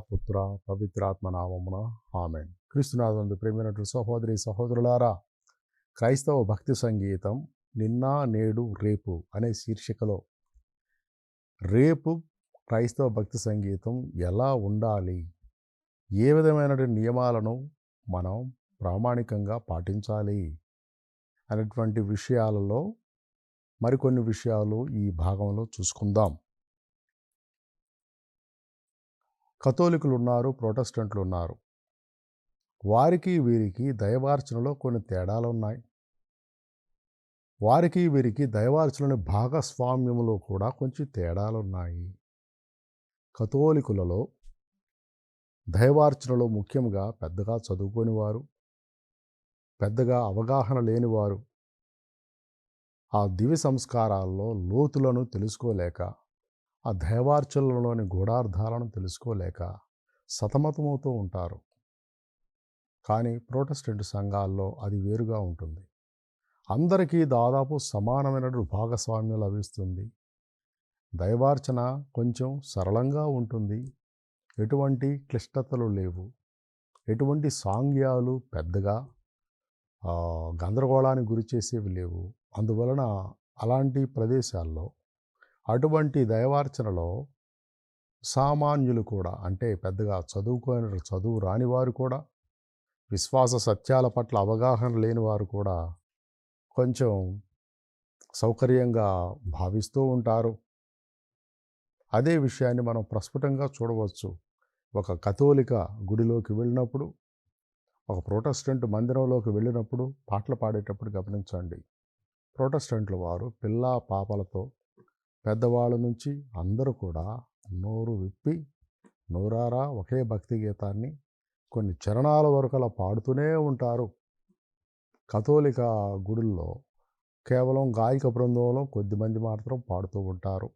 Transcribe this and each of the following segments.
పుత్ర పవిత్రాత్మ నామమున ఆమేన్. క్రీస్తునాథునందు ప్రియమైనటువంటి సహోదరి సహోదరులారా, క్రైస్తవ భక్తి సంగీతం నిన్న నేడు రేపు అనే శీర్షికలో రేపు క్రైస్తవ భక్తి సంగీతం ఎలా ఉండాలి, ఏ విధమైనటువంటి నియమాలను మనం ప్రామాణికంగా పాటించాలి అనేటువంటి విషయాలలో మరికొన్ని విషయాలు ఈ భాగంలో చూసుకుందాం. కథోలికులు ఉన్నారు, ప్రొటెస్టెంట్లు ఉన్నారు. వారికి వీరికి దైవార్చనలో కొన్ని తేడాలు ఉన్నాయి. వారికి వీరికి దైవార్చనలోని భాగస్వామ్యంలో కూడా కొంచెం తేడాలు ఉన్నాయి. కథోలికులలో దైవార్చనలో ముఖ్యంగా పెద్దగా చదువుకొని వారు, పెద్దగా అవగాహన లేనివారు ఆ దివ్య సంస్కారాల్లో లోతులను తెలుసుకోలేక, ఆ దైవార్చనలోని గూఢార్థాలను తెలుసుకోలేక సతమతమవుతూ ఉంటారు. కానీ ప్రొటెస్టెంట్ సంఘాల్లో అది వేరుగా ఉంటుంది. అందరికీ దాదాపు సమానమైనటువంటి భాగస్వామ్యం లభిస్తుంది. దైవార్చన కొంచెం సరళంగా ఉంటుంది. ఎటువంటి క్లిష్టతలు లేవు. ఎటువంటి సాంగ్యాలు పెద్దగా గందరగోళానికి గురి చేసేవి లేవు. అందువలన అలాంటి ప్రదేశాల్లో అటువంటి దైవార్చనలో సామాన్యులు కూడా, అంటే పెద్దగా చదువు రాని వారు కూడా, విశ్వాస సత్యాల పట్ల అవగాహన లేని వారు కూడా కొంచెం సౌకర్యంగా భావిస్తూ ఉంటారు. అదే విషయాన్ని మనం ప్రస్ఫుటంగా చూడవచ్చు. ఒక కథోలిక గుడిలోకి వెళ్ళినప్పుడు, ఒక ప్రొటెస్టెంట్ మందిరంలోకి వెళ్ళినప్పుడు పాటలు పాడేటప్పుడు గమనించండి. ప్రొటెస్టెంట్ల వారు పిల్ల పాపలతో పెద్దవాళ్ళ నుంచి అందరూ కూడా నోరు విప్పి నోరారా ఒకే భక్తి గీతాన్ని కొన్ని చరణాల వరకు అలా పాడుతూనే ఉంటారు. కథోలిక గుడుల్లో కేవలం గాయక బృందంలో కొద్దిమంది మాత్రం పాడుతూ ఉంటారు.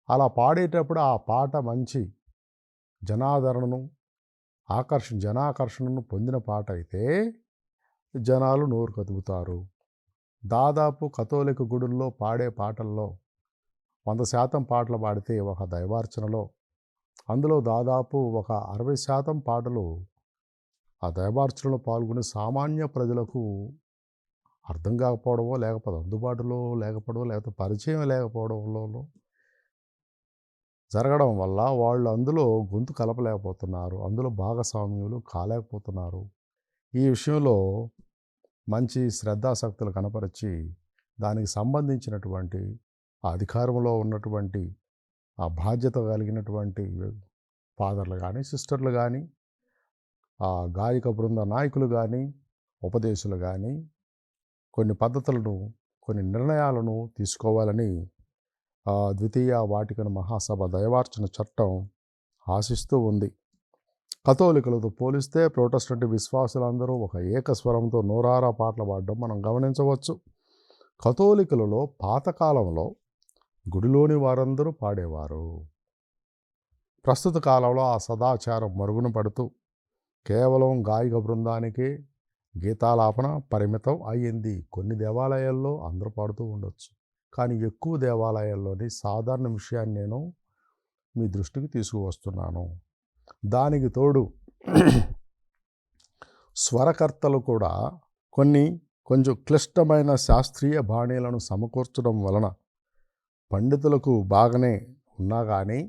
అలా పాడేటప్పుడు ఆ పాట మంచి జనాదరణను జనాకర్షణను పొందిన పాట అయితే జనాలు నోరు కదుపుతారు. దాదాపు కథోలిక గుడుల్లో పాడే పాటల్లో 100% పాటలు పాడితే ఒక దైవార్చనలో అందులో దాదాపు ఒక 60% పాటలు ఆ దైవార్చనలో పాల్గొనే సామాన్య ప్రజలకు అర్థం కాకపోవడమో, లేకపోతే అందుబాటులో లేకపోవడమో, లేకపోతే పరిచయం లేకపోవడంలో జరగడం వల్ల వాళ్ళు అందులో గొంతు కలపలేకపోతున్నారు, అందులో భాగస్వామ్యులు కాలేకపోతున్నారు. ఈ విషయంలో మంచి శ్రద్ధాశక్తులు కనపరిచి దానికి సంబంధించినటువంటి ఆ అధికారంలో ఉన్నటువంటి ఆ బాధ్యత కలిగినటువంటి ఫాదర్లు కానీ, సిస్టర్లు కానీ, ఆ గాయక బృంద నాయకులు కానీ, ఉపదేశులు కానీ కొన్ని పద్ధతులను, కొన్ని నిర్ణయాలను తీసుకోవాలని ద్వితీయ వాటికన్ మహాసభ దైవార్చన చట్టం ఆశిస్తూ ఉంది. కథోలికులతో పోలిస్తే ప్రొటెస్టెంట్ విశ్వాసులందరూ ఒక ఏకస్వరంతో నోరారా పాటలు పాడడం మనం గమనించవచ్చు. కథోలికులలో పాతకాలంలో గుడిలోని వారందరూ పాడేవారు. ప్రస్తుత కాలంలో ఆ సదాచారం మరుగున పడుతూ కేవలం గాయక బృందానికే గీతాలాపన పరిమితం అయ్యింది. కొన్ని దేవాలయాల్లో అందరూ పాడుతూ ఉండొచ్చు, కానీ ఎక్కువ దేవాలయాల్లోని సాధారణ విషయాన్ని నేను మీ దృష్టికి తీసుకువస్తున్నాను. దానికి తోడు స్వరకర్తలు కూడా కొంచెం క్లిష్టమైన శాస్త్రీయ బాణీలను సమకూర్చడం వలన పండితులకు బాగానే ఉన్నా కానీ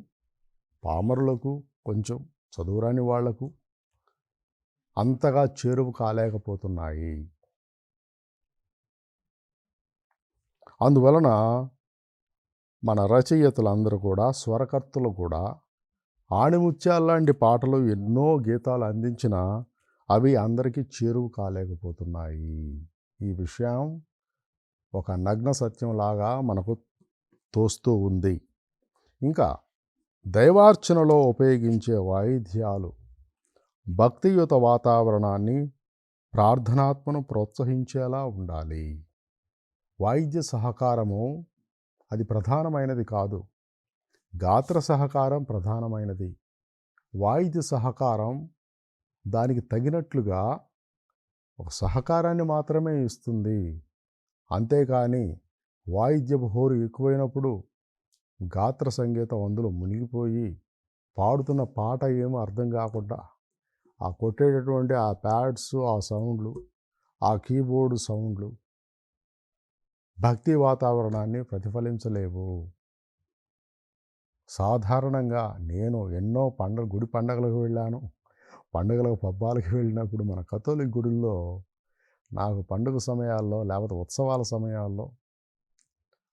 పామరులకు, కొంచెం చదువురాని వాళ్లకు అంతగా చేరువు కాలేకపోతున్నాయి. అందువలన మన రచయితలందరూ కూడా, స్వరకర్తలు కూడా ఆణిముత్యాల్లాంటి పాటలు ఎన్నో గీతాలు అందించినా అవి అందరికీ చేరువు కాలేకపోతున్నాయి. ఈ విషయం ఒక నగ్న సత్యంలాగా మనకు తోస్తూ ఉంది. ఇంకా దైవార్చనలో ఉపయోగించే వాయిద్యాలు భక్తియుత వాతావరణాన్ని, ప్రార్థనాత్మను ప్రోత్సహించేలా ఉండాలి. వాయిద్య సహకారము అది ప్రధానమైనది కాదు, గాత్ర సహకారం ప్రధానమైనది. వాయిద్య సహకారం దానికి తగినట్లుగా ఒక సహకారాన్ని మాత్రమే ఇస్తుంది. అంతేకాని వాయిద్యపు హోరు ఎక్కువైనప్పుడు గాత్ర సంగీతం అందులో మునిగిపోయి పాడుతున్న పాట ఏమో అర్థం కాకుండా ఆ కొట్టేటటువంటి ఆ ప్యాడ్స్, ఆ సౌండ్లు, ఆ కీబోర్డు సౌండ్లు భక్తి వాతావరణాన్ని ప్రతిఫలించలేవు. సాధారణంగా నేను ఎన్నో గుడి పండగలకు వెళ్ళాను. పండుగలకు పబ్బాలకు వెళ్ళినప్పుడు మన కథోలిక్ గుడుల్లో నాకు పండుగ సమయాల్లో లేకపోతే ఉత్సవాల సమయాల్లో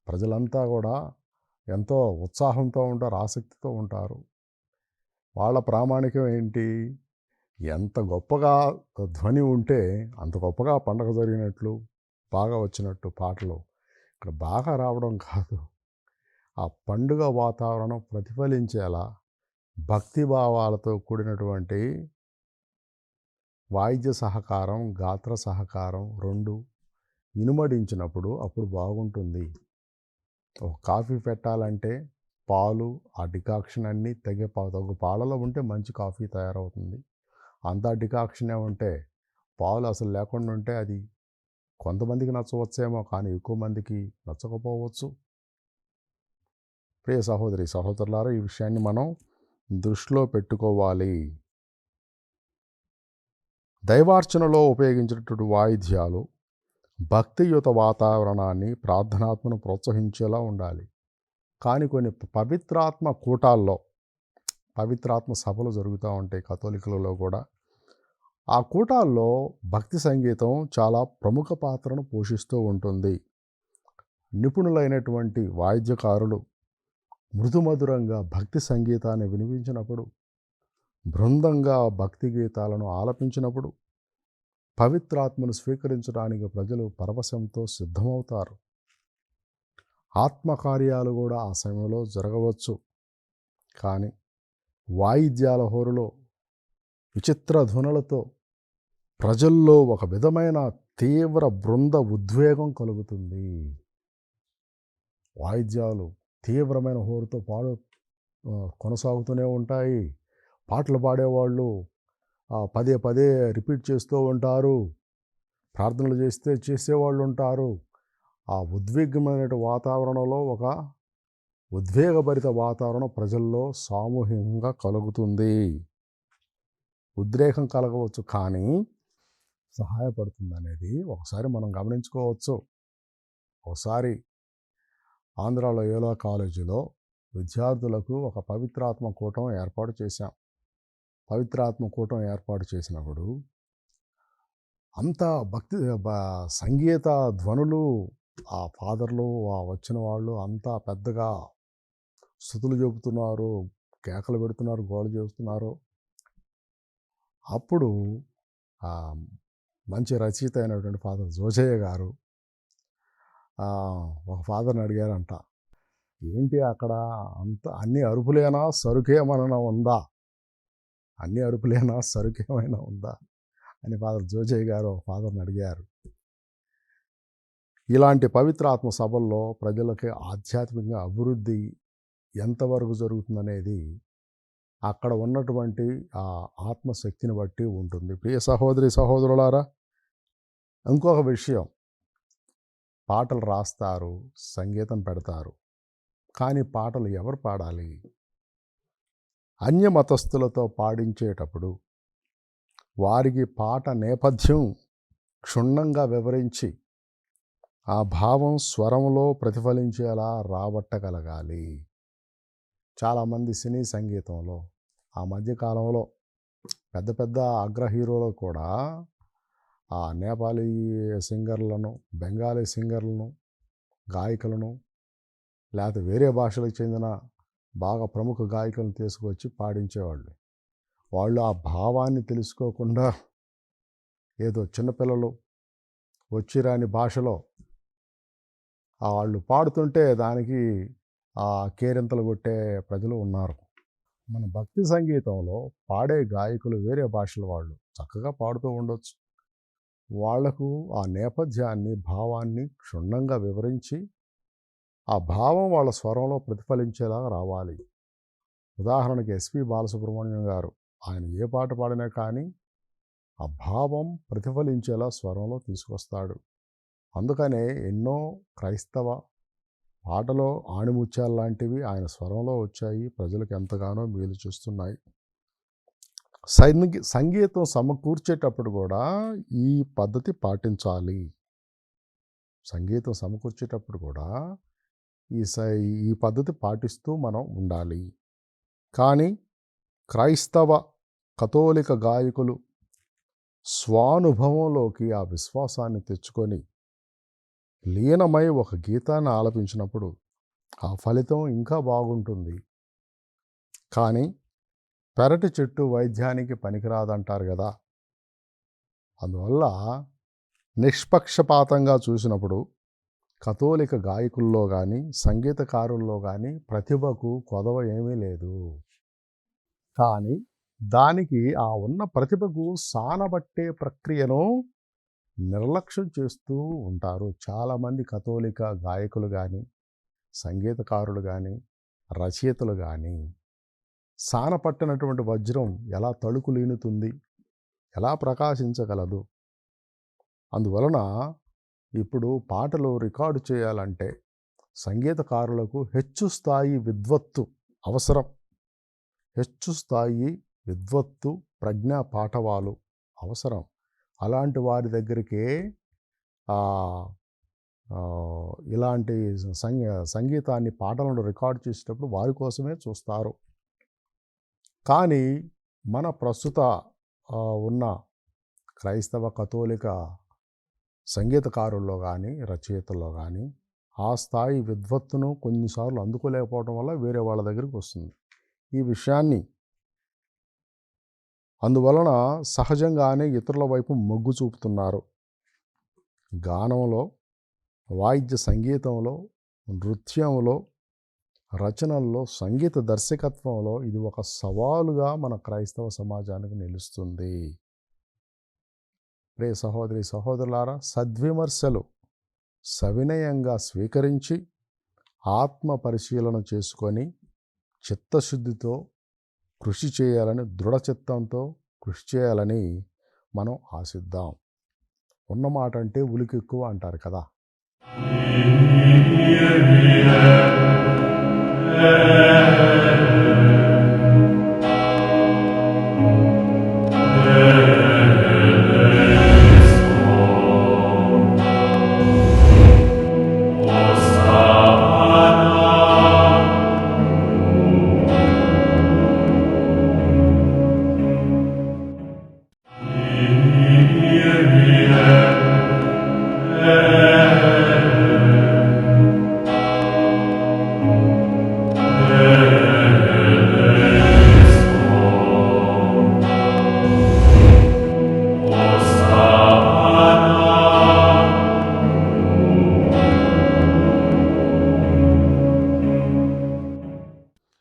ప్రజలంతా కూడా ఎంతో ఉత్సాహంతో ఉంటారు, ఆసక్తితో ఉంటారు. వాళ్ళ ప్రామాణికం ఏంటి? ఎంత గొప్పగా ధ్వని ఉంటే అంత గొప్పగా పండగ జరిగినట్లు, బాగా వచ్చినట్టు పాటలు ఇక్కడ బాగా రావడం కాదు. ఆ పండుగ వాతావరణం ప్రతిఫలించేలా భక్తి భావాలతో కూడినటువంటి వాయిద్య సహకారం, గాత్ర సహకారం 2 ఇనుమడించినప్పుడు అప్పుడు బాగుంటుంది. ఒక కాఫీ పెట్టాలంటే పాలు, ఆ డికాక్షన్ అన్నీ తగు పాలలో ఉంటే మంచి కాఫీ తయారవుతుంది. అంతా డికాక్షనే ఉంటే పాలు అసలు లేకుండా ఉంటే అది కొంతమందికి నచ్చవచ్చేమో, కానీ ఎక్కువ మందికి నచ్చకపోవచ్చు. ప్రియ సహోదరి సహోదరులారా, ఈ విషయాన్ని మనం దృష్టిలో పెట్టుకోవాలి. దైవార్చనలో ఉపయోగించినటువంటి వాయిద్యాలు భక్తియుత వాతావరణాన్ని, ప్రార్థనాత్మను ప్రోత్సహించేలా ఉండాలి. కానీ కొన్ని పవిత్రాత్మ కూటాల్లో, పవిత్రాత్మ సభలు జరుగుతూ ఉంటాయి కథోలికులలో కూడా. ఆ కూటాల్లో భక్తి సంగీతం చాలా ప్రముఖ పాత్రను పోషిస్తూ ఉంటుంది. నిపుణులైనటువంటి వాయిద్యకారులు మృదుమధురంగా భక్తి సంగీతాన్ని వినిపించినప్పుడు, బృందంగా భక్తి గీతాలను ఆలపించినప్పుడు పవిత్రాత్మను స్వీకరించడానికి ప్రజలు పరవశంతో సిద్ధమవుతారు. ఆత్మకార్యాలు కూడా ఆ సమయంలో జరగవచ్చు. కానీ వాయిద్యాల హోరులో విచిత్ర ధ్వనులతో ప్రజల్లో ఒక విధమైన తీవ్ర బృంద ఉద్వేగం కలుగుతుంది. వాయిద్యాలు తీవ్రమైన హోరుతో కొనసాగుతూనే ఉంటాయి. పాటలు పాడేవాళ్ళు పదే పదే రిపీట్ చేస్తూ ఉంటారు. ప్రార్థనలు చేసేవాళ్ళు ఉంటారు. ఆ ఉద్విగ్నమైన వాతావరణంలో ఒక ఉద్వేగభరిత వాతావరణం ప్రజల్లో సామూహికంగా కలుగుతుంది. ఉద్రేకం కలగవచ్చు, కానీ సహాయపడుతుంది అనేది ఒకసారి మనం గమనించుకోవచ్చు. ఒకసారి ఆంధ్రాలో ఏలో కాలేజీలో విద్యార్థులకు ఒక పవిత్రాత్మ కూటం ఏర్పాటు చేశాం. పవిత్రాత్మ కూటం ఏర్పాటు చేసినప్పుడు అంతా భక్తి సంగీత ధ్వనులు, ఆ ఫాదర్లు, ఆ వచ్చిన వాళ్ళు అంతా పెద్దగా స్తుతులు చెబుతున్నారు, కేకలు పెడుతున్నారు, గోల చేస్తున్నారు. అప్పుడు మంచి రచయిత అయినటువంటి ఫాదర్ జోజయ్య గారు ఒక ఫాదర్ని అడిగారంట, ఏంటి అక్కడ అన్ని అరుపులేనా, సరుకేమైనా ఉందా? అన్ని అరుపులేనా, సరుకేమైనా ఉందా అని ఫాదర్ జోజయ్య గారు ఒక ఫాదర్ని అడిగారు. ఇలాంటి పవిత్రాత్మ సభల్లో ప్రజలకి ఆధ్యాత్మికంగా అభివృద్ధి ఎంతవరకు జరుగుతుందనేది అక్కడ ఉన్నటువంటి ఆ ఆత్మశక్తిని బట్టి ఉంటుంది. ప్రియ సహోదరి సహోదరులారా, ఇంకొక విషయం, పాటలు రాస్తారు, సంగీతం పెడతారు, కానీ పాటలు ఎవరు పాడాలి? అన్య మతస్థులతో పాడించేటప్పుడు వారికి పాట నేపథ్యం క్షుణ్ణంగా వివరించి ఆ భావం స్వరంలో ప్రతిఫలించేలా రాబట్టగలగాలి. చాలామంది సినీ సంగీతంలో ఆ మధ్యకాలంలో పెద్ద పెద్ద అగ్ర హీరోలు కూడా ఆ నేపాలీ సింగర్లను, బెంగాలీ సింగర్లను, గాయకులను, లేకపోతే వేరే భాషలకు చెందిన బాగా ప్రముఖ గాయకులను తీసుకొచ్చి పాడించేవాళ్ళు. వాళ్ళు ఆ భావాన్ని తెలుసుకోకుండా ఏదో చిన్నపిల్లలు వచ్చిరాని భాషలో వాళ్ళు పాడుతుంటే దానికి కేరింతలు కొట్టే ప్రజలు ఉన్నారు. మన భక్తి సంగీతంలో పాడే గాయకులు వేరే భాషల వాళ్ళు చక్కగా పాడుతూ ఉండొచ్చు. వాళ్లకు ఆ నేపథ్యాన్ని, భావాన్ని క్షుణ్ణంగా వివరించి ఆ భావం వాళ్ళ స్వరంలో ప్రతిఫలించేలాగా రావాలి. ఉదాహరణకి ఎస్పి బాలసుబ్రహ్మణ్యం గారు, ఆయన ఏ పాట పాడినా కానీ ఆ భావం ప్రతిఫలించేలా స్వరంలో తీసుకొస్తాడు. అందుకనే ఎన్నో క్రైస్తవ పాటలో ఆణిముత్యాలు లాంటివి ఆయన స్వరంలో వచ్చాయి. ప్రజలకు ఎంతగానో మేలు చేస్తున్నాయి. సంగీతం సమకూర్చేటప్పుడు కూడా ఈ పద్ధతి పాటించాలి. సంగీతం సమకూర్చేటప్పుడు కూడా ఈ ఈ పద్ధతి పాటిస్తూ మనం ఉండాలి. కానీ క్రైస్తవ కథోలిక గాయకులు స్వానుభవంలోకి ఆ విశ్వాసాన్ని తెచ్చుకొని లీనమై ఒక గీతాన్ని ఆలపించినప్పుడు ఆ ఫలితం ఇంకా బాగుంటుంది. కానీ పెరటి చెట్టు వైద్యానికి పనికిరాదంటారు కదా. అందువల్ల నిష్పక్షపాతంగా చూసినప్పుడు కథోలిక గాయకుల్లో కానీ సంగీతకారుల్లో కానీ ప్రతిభకు కొదవ ఏమీ లేదు. కానీ దానికి ఆ ఉన్న ప్రతిభకు సానబట్టే ప్రక్రియను నిర్లక్ష్యం చేస్తూ ఉంటారు. చాలామంది కథోలిక గాయకులు కానీ సంగీతకారులు కానీ రచయితలు కానీ సానపట్టినటువంటి వజ్రం ఎలా తళుకులీనుతుంది, ఎలా ప్రకాశించగలదు. అందువలన ఇప్పుడు పాటలు రికార్డు చేయాలంటే సంగీతకారులకు హెచ్చు స్థాయి విద్వత్తు అవసరం. హెచ్చు స్థాయి విద్వత్తు, ప్రజ్ఞా పాఠవాలు అవసరం. అలాంటి వారి దగ్గరికే ఇలాంటి సంగీతాన్ని పాటలను రికార్డు చేసేటప్పుడు వారి కోసమే చూస్తారు. కానీ మన ప్రస్తుత ఉన్న క్రైస్తవ కథోలిక సంగీతకారుల్లో కానీ రచయితల్లో కానీ ఆ స్థాయి విద్వత్తును కొన్నిసార్లు అందుకోలేకపోవడం వల్ల వేరే వాళ్ళ దగ్గరికి వస్తుంది ఈ విషయాన్ని. అందువలన సహజంగానే ఇతరుల వైపు మొగ్గు చూపుతున్నారు. గానంలో, వాయిద్య సంగీతంలో, నృత్యంలో, రచనల్లో, సంగీత దర్శకత్వంలో ఇది ఒక సవాలుగా మన క్రైస్తవ సమాజానికి నిలుస్తుంది. రే సహోదరి సహోదరులారా, సద్విమర్శలు సవినయంగా స్వీకరించి ఆత్మ పరిశీలన చేసుకొని చిత్తశుద్ధితో కృషి చేయాలని, దృఢచిత్తంతో కృషి చేయాలని మనం ఆశిద్దాం. ఉన్నమాట అంటే ఉలికి ఎక్కువ అంటారు కదా.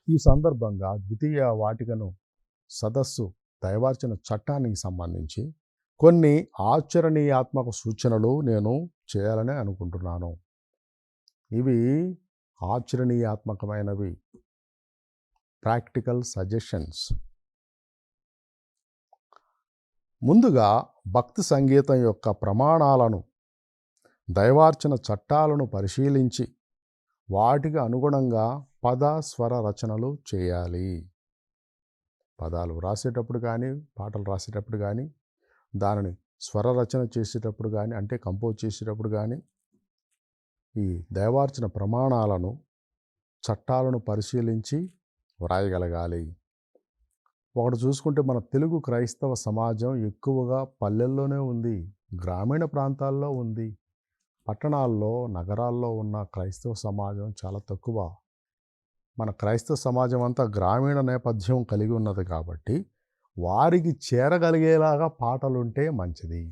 ఈ సందర్భంగా ద్వితీయ వాటికను సదస్సు దైవార్చన చట్టానికి సంబంధించి కొన్ని ఆచరణీయాత్మక సూచనలు నేను చేయాలని అనుకుంటున్నాను. ఇవి ఆచరణీయాత్మకమైనవి, ప్రాక్టికల్ సజెషన్స్. ముందుగా భక్తి సంగీతం యొక్క ప్రమాణాలను, దైవార్చన చట్టాలను పరిశీలించి వాటికి అనుగుణంగా పద స్వర రచనలు చేయాలి. పదాలు రాసేటప్పుడు కానీ, పాటలు రాసేటప్పుడు కానీ, దానిని స్వర రచన చేసేటప్పుడు కానీ, అంటే కంపోజ్ చేసేటప్పుడు కానీ ఈ దైవార్చన ప్రమాణాలను, చట్టాలను పరిశీలించి వ్రాయగలగాలి. ఒకటి చూసుకుంటే మన తెలుగు క్రైస్తవ సమాజం ఎక్కువగా పల్లెల్లోనే ఉంది, గ్రామీణ ప్రాంతాల్లో ఉంది. పట్టణాల్లో, నగరాల్లో ఉన్న క్రైస్తవ సమాజం చాలా తక్కువ. మన క్రైస్తవ సమాజం అంతా గ్రామీణ నేపథ్యం కలిగి ఉన్నది కాబట్టి వారికి చేరగలిగేలాగా పాటలుంటే మంచిది.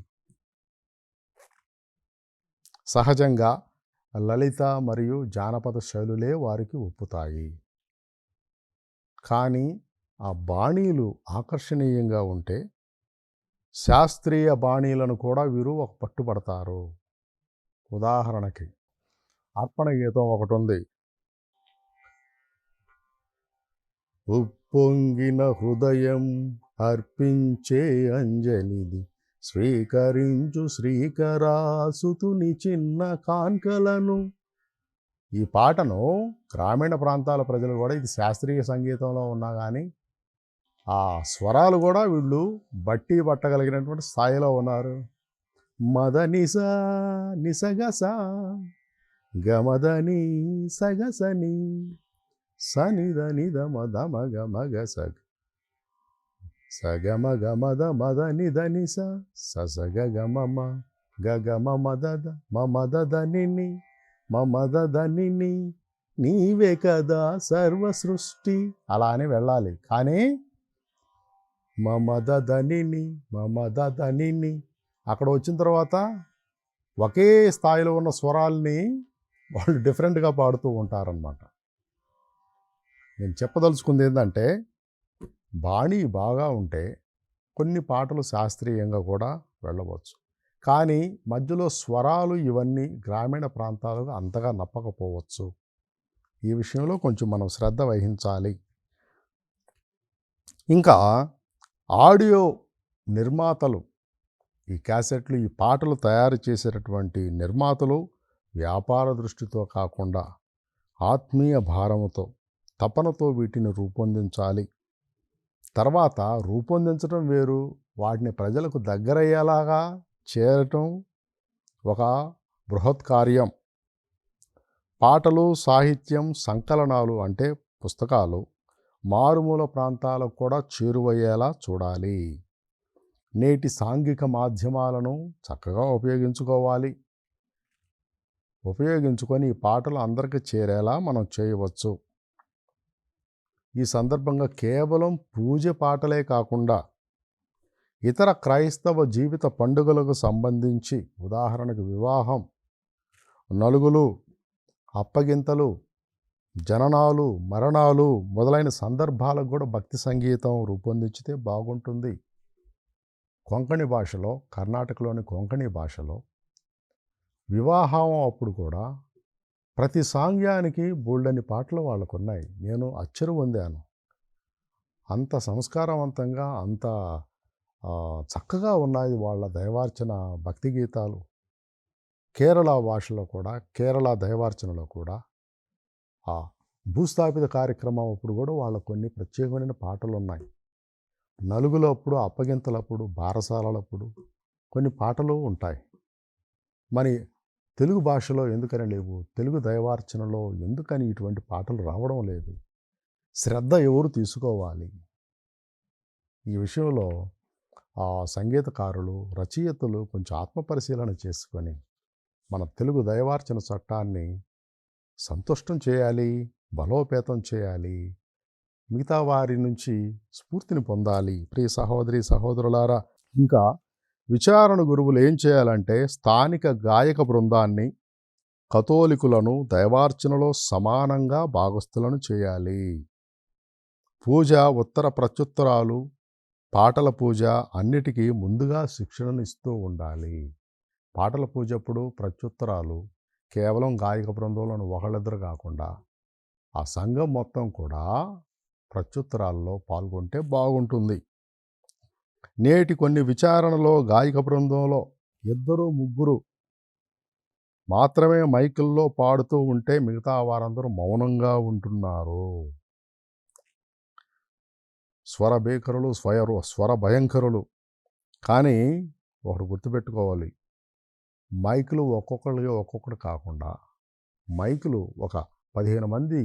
సహజంగా లలిత మరియు జానపద శైలులే వారికి ఒప్పుతాయి. కానీ ఆ బాణీలు ఆకర్షణీయంగా ఉంటే శాస్త్రీయ బాణీలను కూడా వీరు ఒక పట్టుబడతారు. ఉదాహరణకి అర్పణ గీతం ఒకటి ఉంది. ఉప్పొంగిన హృదయం అర్పించే అంజలిది, స్వీకరించు శ్రీకరాసుతుని చిన్న కాన్కలను, ఈ పాటను గ్రామీణ ప్రాంతాల ప్రజలు కూడా ఇది శాస్త్రీయ సంగీతంలో ఉన్నా కానీ ఆ స్వరాలు కూడా వీళ్ళు బట్టి పట్టగలిగినటువంటి స్థాయిలో ఉన్నారు. మద నిస నిసగస గమదని సగసని సనిద నిద మద మగ మగ సగ సగమ గమద మద నిద నిస ససగ గమమ గగమ మదద మమదద నిని మమదద నిని నీవే కదా సర్వ సృష్టి అలా అని వెళ్ళాలి. కానీ మమదద నిని మమదద నిని అక్కడ వచ్చిన తర్వాత ఒకే స్థాయిలో ఉన్న స్వరాల్ని వాళ్ళు డిఫరెంట్గా పాడుతూ ఉంటారనమాట. నేను చెప్పదలుచుకుంది ఏంటంటే బాణీ బాగా ఉంటే కొన్ని పాటలు శాస్త్రీయంగా కూడా వెళ్ళవచ్చు. కానీ మధ్యలో స్వరాలు ఇవన్నీ గ్రామీణ ప్రాంతాలకు అంతగా నప్పకపోవచ్చు. ఈ విషయంలో కొంచెం మనం శ్రద్ధ వహించాలి. ఇంకా ఆడియో నిర్మాతలు, ఈ క్యాసెట్లు, ఈ పాటలు తయారు చేసేటటువంటి నిర్మాతలు వ్యాపార దృష్టితో కాకుండా ఆత్మీయ భారముతో, తపనతో వీటిని రూపొందించాలి. తర్వాత రూపొందించడం వేరు, వాటిని ప్రజలకు దగ్గరయ్యేలాగా చేరటం ఒక బృహత్ కార్యం. పాటలు, సాహిత్యం, సంకలనాలు అంటే పుస్తకాలు మారుమూల ప్రాంతాలకు కూడా చేరువయ్యేలా చూడాలి. నేటి సాంఘిక మాధ్యమాలను చక్కగా ఉపయోగించుకోవాలి. ఉపయోగించుకొని ఈ పాటలు అందరికీ చేరేలా మనం చేయవచ్చు. ఈ సందర్భంగా కేవలం పూజ పాటలే కాకుండా ఇతర క్రైస్తవ జీవిత పండుగలకు సంబంధించి, ఉదాహరణకు వివాహం, నలుగులు, అప్పగింతలు, జననాలు, మరణాలు మొదలైన సందర్భాలకు కూడా భక్తి సంగీతం రూపొందించితే బాగుంటుంది. కొంకణి భాషలో, కర్ణాటకలోని కొంకణి భాషలో వివాహం అప్పుడు కూడా ప్రతి సాంగ్యానికి బోల్డని పాటలు వాళ్ళకున్నాయి. నేను అచ్చరు పొందాను. అంత సంస్కారవంతంగా, అంత చక్కగా ఉన్నాయి వాళ్ళ దైవార్చన భక్తి గీతాలు. కేరళ భాషలో కూడా, కేరళ దైవార్చనలో కూడా ఆ భూస్థాపిత కార్యక్రమం అప్పుడు కూడా వాళ్ళ కొన్ని ప్రత్యేకమైన పాటలు ఉన్నాయి. నలుగులప్పుడు, అప్పగింతలప్పుడు, బారసాలలప్పుడు కొన్ని పాటలు ఉంటాయి. మరి తెలుగు భాషలో ఎందుకని లేవు? తెలుగు దైవార్చనలో ఎందుకని ఇటువంటి పాటలు రావడం లేదు? శ్రద్ధ ఎవరు తీసుకోవాలి? ఈ విషయంలో సంగీతకారులు, రచయితలు కొంచెం ఆత్మపరిశీలన చేసుకొని మన తెలుగు దైవార్చన చట్టాన్ని సంతుష్టం చేయాలి, బలోపేతం చేయాలి. మిగతా వారి నుంచి స్ఫూర్తిని పొందాలి. ప్రియ సహోదరి సహోదరులారా, ఇంకా విచారణ గురువులు ఏం చేయాలంటే స్థానిక గాయక బృందాన్ని, కథోలికులను దైవార్చనలో సమానంగా భాగస్థులను చేయాలి. పూజ, ఉత్తర ప్రత్యుత్తరాలు, పాటల పూజ అన్నిటికీ ముందుగా శిక్షణను ఇస్తూ ఉండాలి. పాటల పూజ అప్పుడు ప్రత్యుత్తరాలు కేవలం గాయక బృందంలోని ఒకళ్ళిద్దరు కాకుండా ఆ సంఘం మొత్తం కూడా ప్రత్యుత్తరాల్లో పాల్గొంటే బాగుంటుంది. నేటి కొన్ని విచారణలో గాయక బృందంలో 2-3 మాత్రమే మైకుల్లో పాడుతూ ఉంటే మిగతా వారందరూ మౌనంగా ఉంటున్నారు. స్వర భీకరులు, స్వర భయంకరులు. కానీ ఒకటి గుర్తుపెట్టుకోవాలి, మైకులు ఒక్కొక్కటి కాకుండా మైకులు ఒక 15 మంది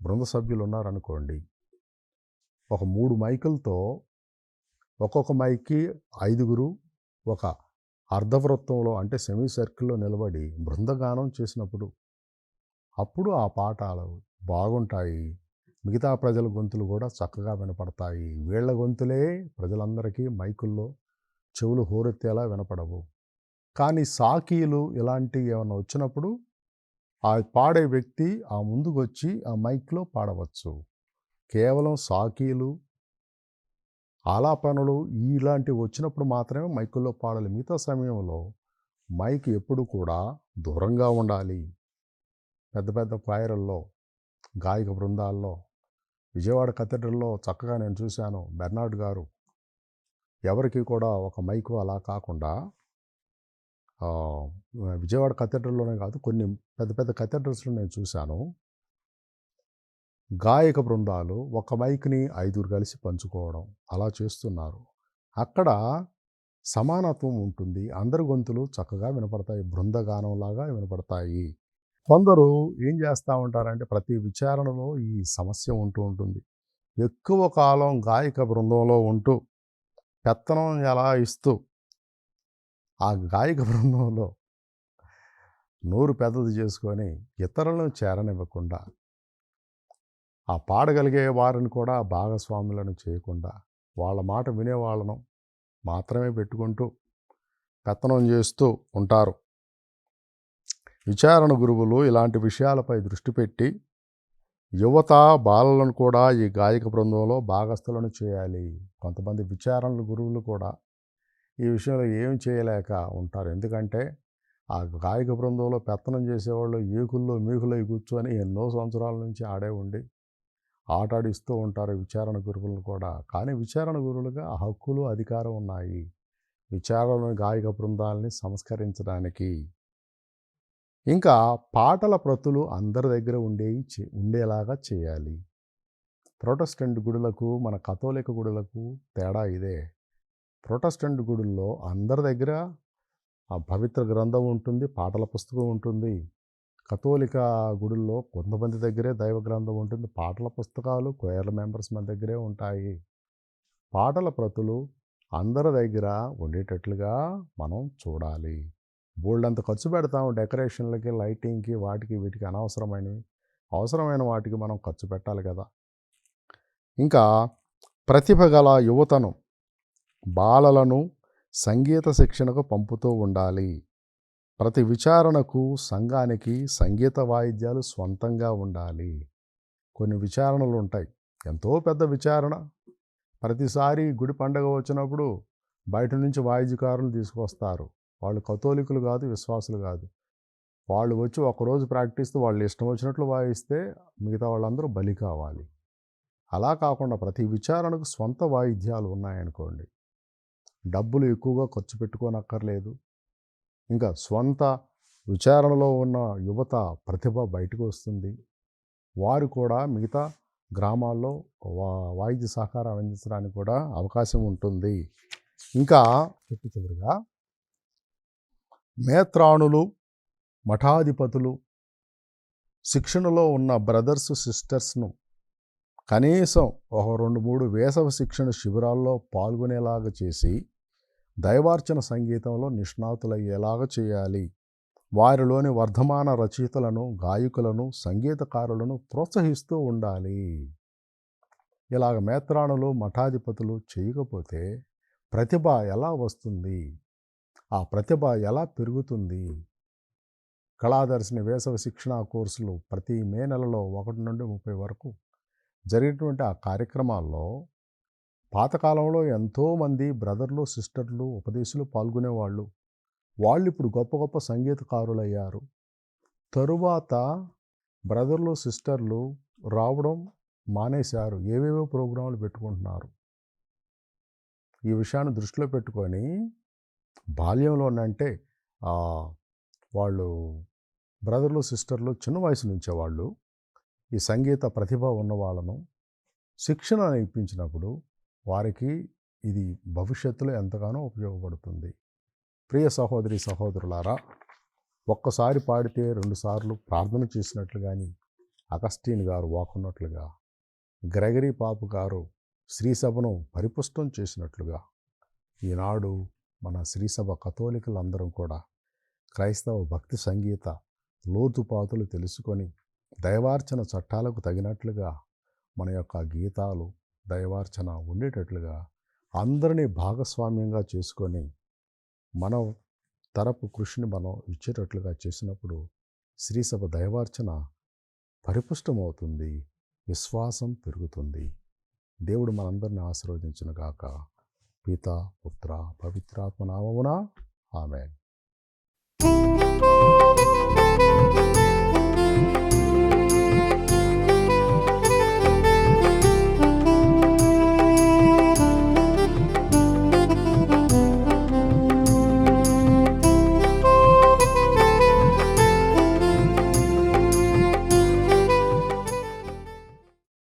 బృంద సభ్యులు ఉన్నారనుకోండి, ఒక 3 మైకులతో ఒక్కొక్క మైక్కి 5 ఒక అర్ధవృత్తంలో అంటే సెమీ సర్కిల్లో నిలబడి బృందగానం చేసినప్పుడు అప్పుడు ఆ పాటలు బాగుంటాయి. మిగతా ప్రజల గొంతులు కూడా చక్కగా వినపడతాయి. వీళ్ళ గొంతులే ప్రజలందరికీ మైకుల్లో చెవులు హోరెత్తేలా వినపడవు. కానీ సాకీలు ఇలాంటివి ఏమైనా వచ్చినప్పుడు ఆ పాడే వ్యక్తి ఆ ముందుకు వచ్చి ఆ మైక్లో పాడవచ్చు. కేవలం సాకీలు, ఆలాపనలు ఇలాంటివి వచ్చినప్పుడు మాత్రమే మైకుల్లో పాడాలి. మిగతా సమయంలో మైక్ ఎప్పుడు కూడా దూరంగా ఉండాలి. పెద్ద పెద్ద క్వైరల్లో, గాయక బృందాల్లో, విజయవాడ కథీడ్రల్లో చక్కగా నేను చూశాను. బెర్నార్డ్ గారు ఎవరికి కూడా ఒక మైకు అలా కాకుండా విజయవాడ కథీడ్రల్‌లోనే కాదు, కొన్ని పెద్ద పెద్ద కథీడ్రల్స్‌లో నేను చూశాను. గాయక బృందాలు ఒక మైక్‌ని 5 కలిసి పంచుకోవడం అలా చేస్తున్నారు. అక్కడ సమానత్వం ఉంటుంది. అందరి గొంతులు చక్కగా వినపడతాయి. బృందగానంలాగా వినపడతాయి. కొందరు ఏం చేస్తూ ఉంటారంటే ప్రతి విచారణలో ఈ సమస్య ఉంటూ ఉంటుంది. ఎక్కువ కాలం గాయక బృందంలో ఉంటూ పెత్తనం ఎలా ఇస్తూ ఆ గాయక బృందంలో నోరు పెద్దది చేసుకొని ఇతరులను చేరనివ్వకుండా, ఆ పాడగలిగే వారిని కూడా భాగస్వాములను చేయకుండా, వాళ్ళ మాట వినేవాళ్ళను మాత్రమే పెట్టుకుంటూ పెత్తనం చేస్తూ ఉంటారు. విచారణ గురువులు ఇలాంటి విషయాలపై దృష్టి పెట్టి యువత, బాలలను కూడా ఈ గాయక బృందంలో భాగస్థులను చేయాలి. కొంతమంది విచారణల గురువులు కూడా ఈ విషయంలో ఏమి చేయలేక ఉంటారు. ఎందుకంటే ఆ గాయక బృందంలో పెత్తనం చేసేవాళ్ళు ఏకుల్లో మీకులై కూర్చొని ఎన్నో సంవత్సరాల నుంచి ఆడే ఉండి ఆటాడిస్తూ ఉంటారు విచారణ గురువులను కూడా. కానీ విచారణ గురువులుగా ఆ హక్కులు, అధికారం ఉన్నాయి విచారణ గాయక బృందాలని సంస్కరించడానికి. ఇంకా పాటల ప్రతులు అందరి దగ్గర ఉండేలాగా చేయాలి. ప్రొటెస్టెంట్ గుడులకు, మన కథోలిక గుడులకు తేడా ఇదే. ప్రొటెస్టెంట్ గుడుల్లో అందరి దగ్గర ఆ పవిత్ర గ్రంథం ఉంటుంది, పాటల పుస్తకం ఉంటుంది. కథోలిక గుడుల్లో కొంతమంది దగ్గరే దైవ గ్రంథం ఉంటుంది, పాటల పుస్తకాలు కొయర్ మెంబర్స్ మన దగ్గరే ఉంటాయి. పాటల ప్రతులు అందరి దగ్గర ఉండేటట్లుగా మనం చూడాలి. బోల్డంత ఖర్చు పెడతాము డెకరేషన్లకి, లైటింగ్కి, వాటికి వీటికి అనవసరమైనవి. అవసరమైన వాటికి మనం ఖర్చు పెట్టాలి కదా. ఇంకా ప్రతిభ గల యువతను, బాలలను సంగీత శిక్షణకు పంపుతూ ఉండాలి. ప్రతి విచారణకు, సంఘానికి సంగీత వాయిద్యాలు స్వంతంగా ఉండాలి. కొన్ని విచారణలు ఉంటాయి, ఎంతో పెద్ద విచారణ. ప్రతిసారి గుడి పండగ వచ్చినప్పుడు బయట నుంచి వాయిద్యకారులు తీసుకొస్తారు. వాళ్ళు కథోలికులు కాదు, విశ్వాసులు కాదు. వాళ్ళు వచ్చి ఒకరోజు ప్రాక్టీస్తూ వాళ్ళు ఇష్టం వచ్చినట్లు వాయిస్తే మిగతా వాళ్ళందరూ బలి కావాలి. అలా కాకుండా ప్రతి విచారణకు స్వంత వాయిద్యాలు ఉన్నాయనుకోండి, డబ్బులు ఎక్కువగా ఖర్చు పెట్టుకోనక్కర్లేదు. ఇంకా స్వంత విచారణలో ఉన్న యువత ప్రతిభ బయటకు వస్తుంది. వారు కూడా మిగతా గ్రామాల్లో వాయిద్య సహకారం అందించడానికి కూడా అవకాశం ఉంటుంది. ఇంకా చివరిగా మేత్రాణులు, మఠాధిపతులు శిక్షణలో ఉన్న బ్రదర్స్, సిస్టర్స్ను కనీసం ఒక 2-3 వేసవి శిక్షణ శిబిరాల్లో పాల్గొనేలాగా చేసి దైవార్చన సంగీతంలో నిష్ణాతులయ్యేలాగా చేయాలి. వారిలోని వర్ధమాన రచయితలను, గాయకులను, సంగీతకారులను ప్రోత్సహిస్తూ ఉండాలి. ఇలాగ మేత్రాణులు, మఠాధిపతులు చేయకపోతే ప్రతిభ ఎలా వస్తుంది? ఆ ప్రతిభ ఎలా పెరుగుతుంది? కళాదర్శిని వేసవి శిక్షణ కోర్సులు ప్రతి మే నెలలో 1 నుండి 30 వరకు జరిగేటువంటి ఆ కార్యక్రమాల్లో పాతకాలంలో ఎంతోమంది బ్రదర్లు, సిస్టర్లు, ఉపదేశులు పాల్గొనేవాళ్ళు. వాళ్ళు ఇప్పుడు గొప్ప గొప్ప సంగీతకారులు అయ్యారు. తరువాత బ్రదర్లు, సిస్టర్లు రావడం మానేశారు. ఏవేవో ప్రోగ్రాంలు పెట్టుకుంటున్నారు. ఈ విషయాన్ని దృష్టిలో పెట్టుకొని బాల్యంలోనంటే వాళ్ళు బ్రదర్లు, సిస్టర్లు చిన్న వయసు నుంచే వాళ్ళు ఈ సంగీత ప్రతిభ ఉన్న వాళ్ళను శిక్షణ ఇప్పించినప్పుడు వారికి ఇది భవిష్యత్తులో ఎంతగానో ఉపయోగపడుతుంది. ప్రియ సహోదరి, సహోదరులారా, ఒక్కసారి పాడితే 2 సార్లు ప్రార్థన చేసినట్లు కానీ అగస్టీన్ గారు వాకున్నట్లుగా, గ్రెగరీ పాపు గారు శ్రీసభను పరిపుష్టం చేసినట్లుగా ఈనాడు మన శ్రీసభ కథోలికలందరం కూడా క్రైస్తవ భక్తి సంగీత లోతుపాతులు తెలుసుకొని దైవార్చన చట్టాలకు తగినట్లుగా మన యొక్క గీతాలు, దైవార్చన ఉండేటట్లుగా అందరినీ భాగస్వామ్యంగా చేసుకొని మన తరపు కృషిని మనం ఇచ్చేటట్లుగా చేసినప్పుడు శ్రీసభ దైవార్చన పరిపుష్టమవుతుంది, విశ్వాసం పెరుగుతుంది. దేవుడు మనందరిని ఆశీర్వదించును గాక. పిత, పుత్ర, పవిత్రాత్మ నామమున ఆమేన్.